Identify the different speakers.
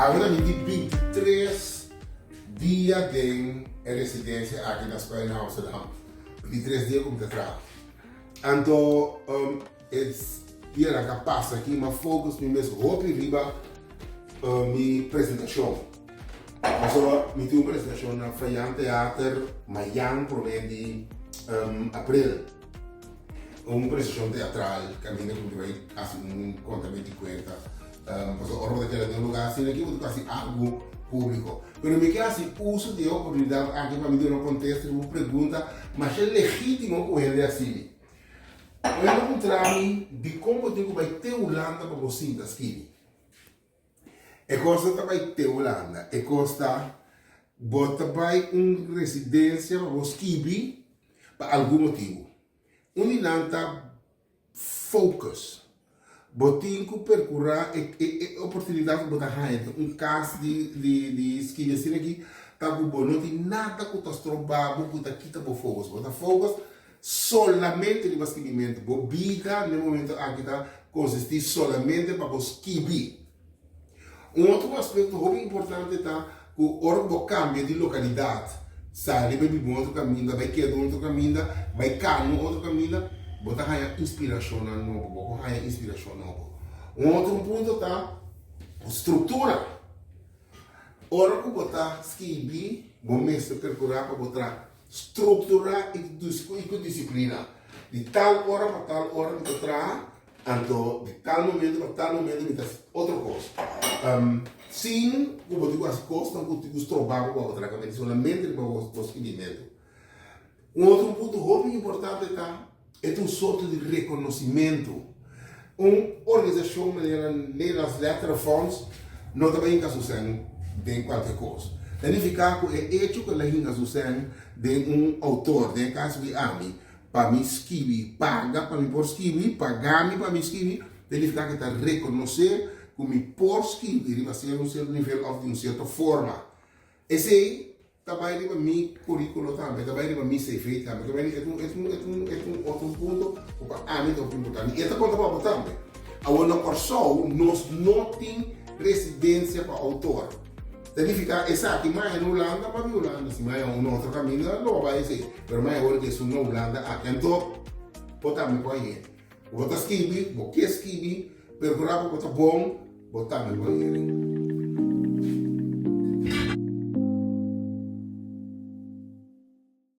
Speaker 1: Agora me di 23 dias de residência aqui na Espanha, em Amsterdam. 23 dias como atrás. Então, esse dia que passa aqui, mas focus me mesmo roupa e riba minha apresentação. Então, me tenho uma apresentação na Freian Theater, Miami, por meio de abril. Uma apresentação teatral, que a minha vai assim, conta-me de conta. Pues ahora que la lugar assim aqui vou fazer algo público. Mas me quer assim uso de oportunidade aqui para me dar um contexto uma pergunta, mas é legítimo com ele assim. Eu não encontrei de como tenho vai ter Holanda para você das aqui. É costa também ter Holanda, é costa bota vai residência para você aqui por algum motivo. Unilanta focus. Botinho percorrer a oportunidade de botar caso de esquina assim aqui, tá bom, não tem nada que tá estrobado, que tá quita por fogos, botar fogos solamente de basquimento, bobida no momento aqui tá consistir solamente para os kibi. Outro aspecto muito importante tá que o órgão cambia de localidade, sai vai vir outro caminho, vai quedar outro caminho, vai cano outro caminho. Botar a inspiração novo, botar a inspiração novo. Outro ponto tá estrutura. Ora que botar escrever, bom mestre percurar para botar estrutura e disciplina. De tal hora para tal hora que botar, então de tal momento para tal momento me outra coisa. Sim, como digo as coisas não contigo trabalho para botar a solamente para o escrevimento. Outro ponto muito importante tá é um sorte de reconhecimento. Uma organização nas letras fontes não também está sucedendo de qualquer coisa. Significa que é hecho que ela está sucedendo de autor, de caso de AMI, para me escrever, paga para me por escrever, pagar-me para me escrever, significa que está reconhecer que me por escrever vai ser um certo nível ou de uma certa forma. Esse aí também para mim currículo também, também para mim CV também, também é um outro ponto para a mim é importante. E esta conta para também. A outra pessoa nós não tem residência para autor. Significa essa aqui mais na Holanda, para a Holanda, se mais um outro caminho não vai ser, mas mais agora que é na Holanda aqui, então botamos para aí. Botar escrever, porque escrever, procurar para botar bom, botamos para aí.